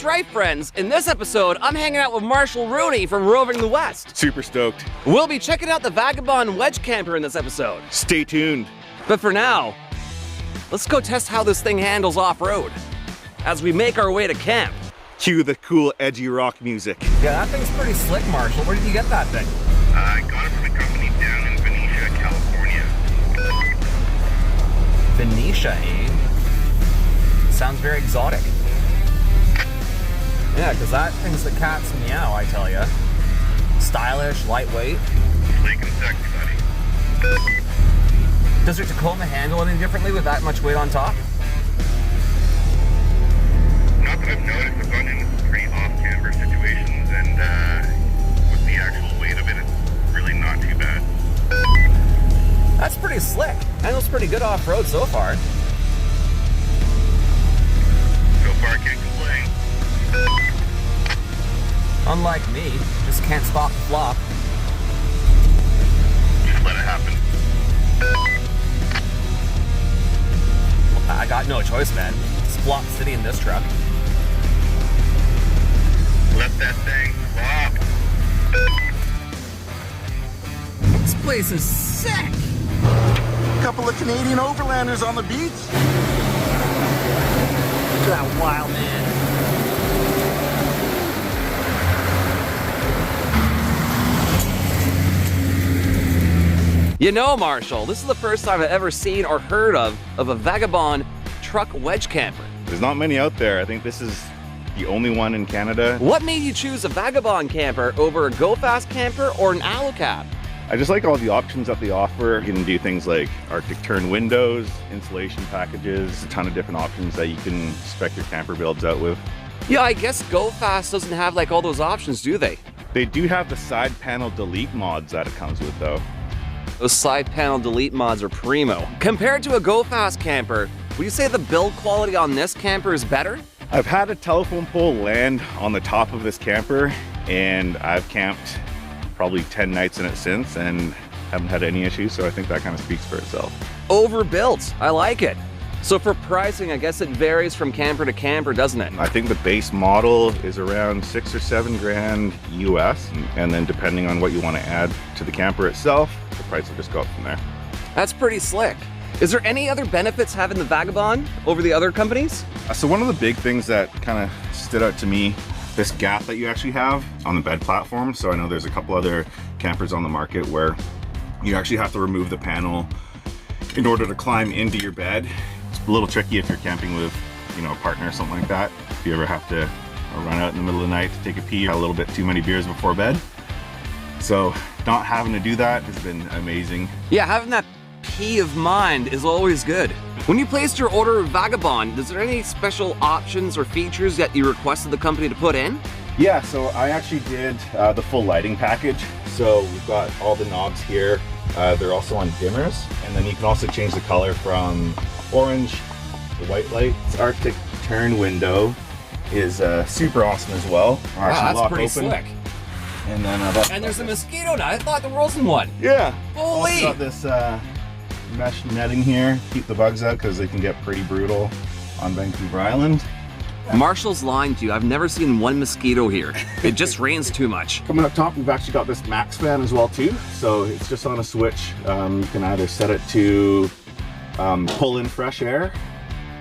That's right, friends. In this episode, I'm hanging out with Marshall Rooney from Roving the West. Super stoked. We'll be checking out the Vagabond wedge camper in this episode. Stay tuned. But for now, let's go test how this thing handles off-road as we make our way to camp. Cue the cool, edgy rock music. Yeah, that thing's pretty slick, Marshall. Where did you get that thing? I got it from a company down in Benicia, California. Benicia, eh? Sounds very exotic. Yeah, because that thing's the cat's meow, I tell ya. Stylish, lightweight. Sleek and sexy, buddy. Does your Tacoma handle any differently with that much weight on top? Not that I've noticed. I've gone in pretty off-camber situations, and with the actual weight of it, it's really not too bad. That's pretty slick. Handles pretty good off-road so far. So far, can't complain. Unlike me, just can't stop the flop. Just let it happen. I got no choice, man. It's flop city in this truck. Let that thing flop. This place is sick. Couple of Canadian overlanders on the beach. Look at that wild man. You know, Marshall, this is the first time I've ever seen or heard of a Vagabond truck wedge camper. There's not many out there. I think this is the only one in Canada. What made you choose a Vagabond camper over a Go Fast camper or an Alucab? I just like all the options that they offer. You can do things like Arctic turn windows, insulation packages, a ton of different options that you can spec your camper builds out with. Yeah, I guess Go Fast doesn't have like all those options, do they? They do have the side panel delete mods that it comes with though. Those side panel delete mods are primo. Compared to a Go Fast camper, would you say the build quality on this camper is better? I've had a telephone pole land on the top of this camper, and I've camped probably 10 nights in it since and haven't had any issues, so I think that kind of speaks for itself. Overbuilt, I like it. So for pricing, I guess it varies from camper to camper, doesn't it? I think the base model is around 6 or 7 grand US, and then depending on what you want to add to the camper itself, the price will just go up from there. That's pretty slick. Is there any other benefits having the Vagabond over the other companies? So one of the big things that kind of stood out to me, this gap that you actually have on the bed platform. So I know there's a couple other campers on the market where you actually have to remove the panel in order to climb into your bed. It's a little tricky if you're camping with, you know, a partner or something like that. If you ever have to run out in the middle of the night to take a pee, a little bit too many beers before bed. So not having to do that has been amazing. Yeah, having that peace of mind is always good. When you placed your order of Vagabond, is there any special options or features that you requested the company to put in? Yeah, so I actually did the full lighting package. So we've got all the knobs here. They're also on dimmers, and then you can also change the color from orange to white light. This Arctic turn window is super awesome as well. Wow, that's pretty slick. And then and there's a mosquito net. I thought there wasn't one. Yeah. Holy! Also got this mesh netting here, keep the bugs out because they can get pretty brutal on Vancouver Island. Marshall's lying to you. I've never seen one mosquito here. It just rains too much. Coming up top, we've actually got this max fan as well too. So it's just on a switch. You can either set it to pull in fresh air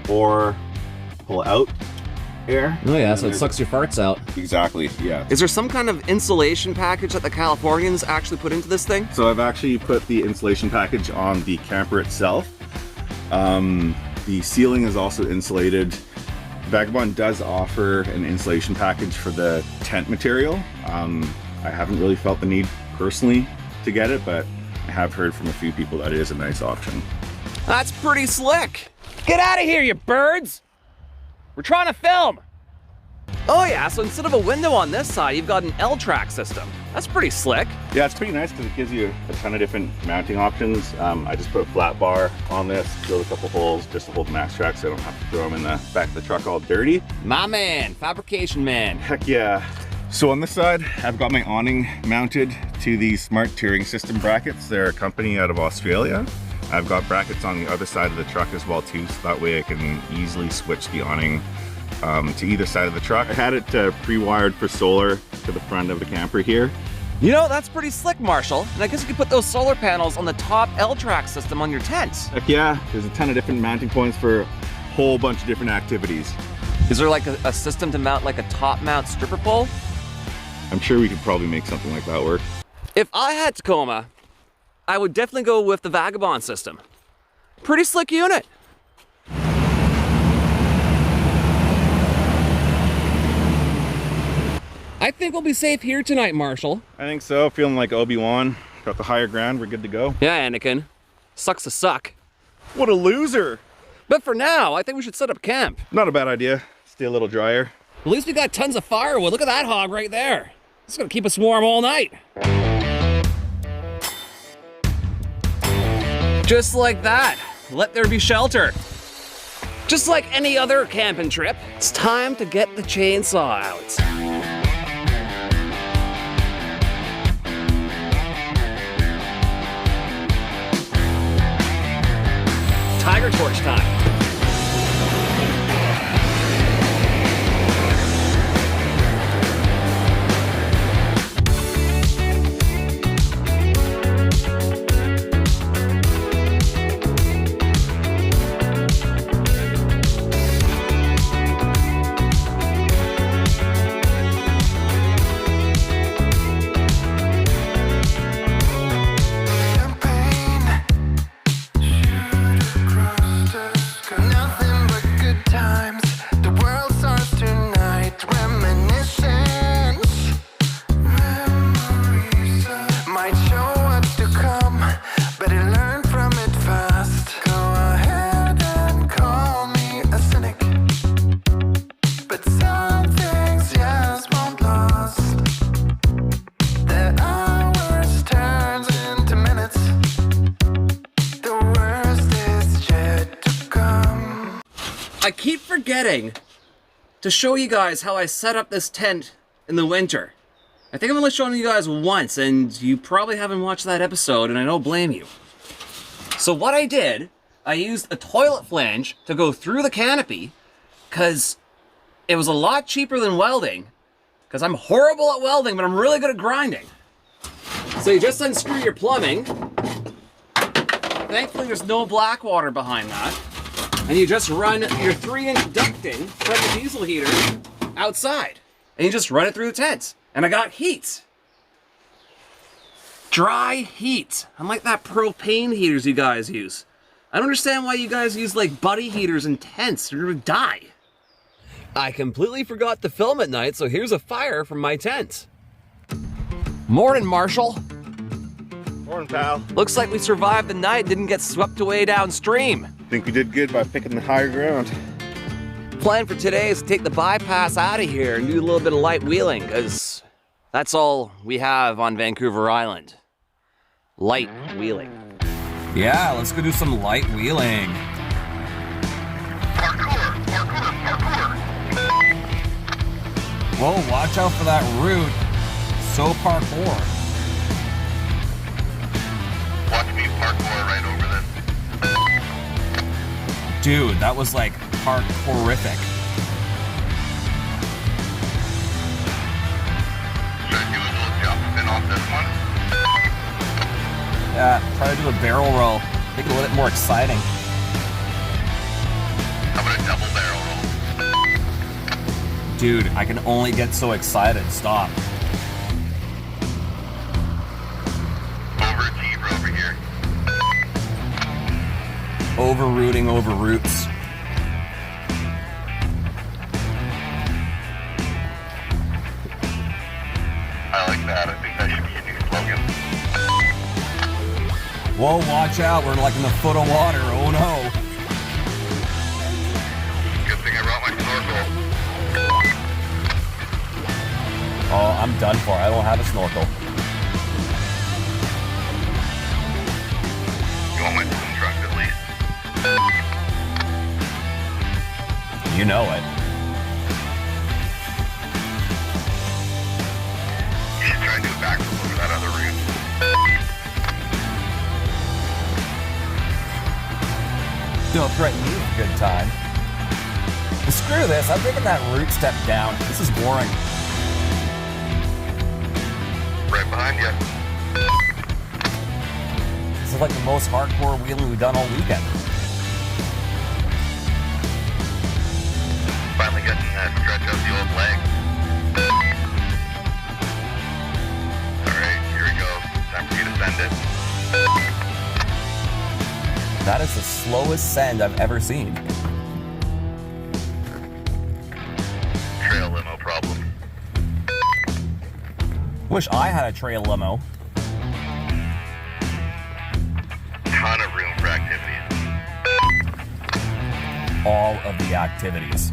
or pull out air. Oh yeah, so it sucks your farts out. Exactly, yeah. Is there some kind of insulation package that the Californians actually put into this thing? So I've actually put the insulation package on the camper itself. The ceiling is also insulated. Vagabond does offer an insulation package for the tent material. I haven't really felt the need personally to get it, but I have heard from a few people that it is a nice option. That's pretty slick. Get out of here, you birds! We're trying to film. Oh yeah, so instead of a window on this side, you've got an L-track system. That's pretty slick. Yeah, it's pretty nice because it gives you a ton of different mounting options. I just put a flat bar on this, drilled a couple holes just to hold the max track so I don't have to throw them in the back of the truck all dirty. My man, fabrication man. Heck yeah. So on this side, I've got my awning mounted to these smart tiering system brackets. They're a company out of Australia. I've got brackets on the other side of the truck as well too, so that way I can easily switch the awning to either side of the truck. I had it pre-wired for solar to the front of the camper here. You know, that's pretty slick, Marshall. And I guess you could put those solar panels on the top L-track system on your tent. Heck yeah, there's a ton of different mounting points for a whole bunch of different activities. Is there like a system to mount like a top mount stripper pole? I'm sure we could probably make something like that work. If I had Tacoma, I would definitely go with the Vagabond system. Pretty slick unit. I think we'll be safe here tonight, Marshall. I think so, feeling like Obi-Wan. Got the higher ground, we're good to go. Yeah, Anakin. Sucks to suck. What a loser! But for now, I think we should set up camp. Not a bad idea. Stay a little drier. At least we got tons of firewood. Look at that hog right there. It's gonna keep us warm all night. Just like that. Let there be shelter. Just like any other camping trip, it's time to get the chainsaw out. Tiger torch time. I keep forgetting to show you guys how I set up this tent in the winter. I think I've only shown you guys once, and you probably haven't watched that episode, and I don't blame you. So what I did, I used a toilet flange to go through the canopy, because it was a lot cheaper than welding, because I'm horrible at welding, but I'm really good at grinding. So you just unscrew your plumbing. Thankfully there's no black water behind that. And you just run your 3-inch ducting from the diesel heater outside. And you just run it through the tent. And I got heat. Dry heat. Unlike that propane heaters you guys use. I don't understand why you guys use like buddy heaters in tents. You're gonna die. I completely forgot to film at night, so here's a fire from my tent. Morning, Marshall. Morning, pal. Looks like we survived the night, didn't get swept away downstream. Think we did good by picking the higher ground. Plan for today is to take the bypass out of here and do a little bit of light wheeling, because that's all we have on Vancouver Island. Light wheeling. Yeah, let's go do some light wheeling. Parkour, parkour, parkour. Whoa, watch out for that root. So parkour. Watch me parkour right over this. Dude, that was like parkourific. Should I do a little jump spin off this one? Yeah, try to do a barrel roll. Make it a little bit more exciting. How about a double barrel roll? Dude, I can only get so excited. Stop. Overachiever over here. Over-rooting over roots. I like that. I think that should be a new slogan. Whoa, watch out. We're like in the foot of water. Oh no. Good thing I brought my snorkel. Oh, I'm done for. I don't have a snorkel. You want my swim trunks at least? You know it. You should try and do a backflip over that other route. Don't threaten me with a good time. Screw this, I'm taking that root step down. This is boring. Right behind you. This is like the most hardcore wheeling we've done all weekend. Finally getting that stretch out the old leg. Alright, here we go. Time for you to send it. That is the slowest send I've ever seen. Trail limo problem. Wish I had a trail limo. Ton of room for activities. All of the activities.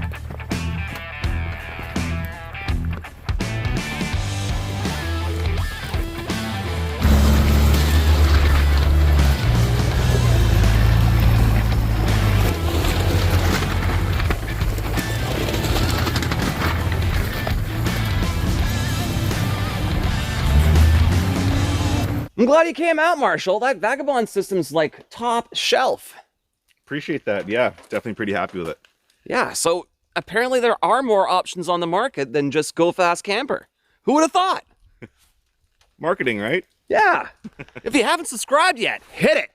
I'm glad you came out, Marshall. That Vagabond system's like top shelf. Appreciate that. Yeah, definitely pretty happy with it. Yeah, so apparently there are more options on the market than just Go Fast Camper. Who would have thought? Marketing, right? Yeah. If you haven't subscribed yet, hit it.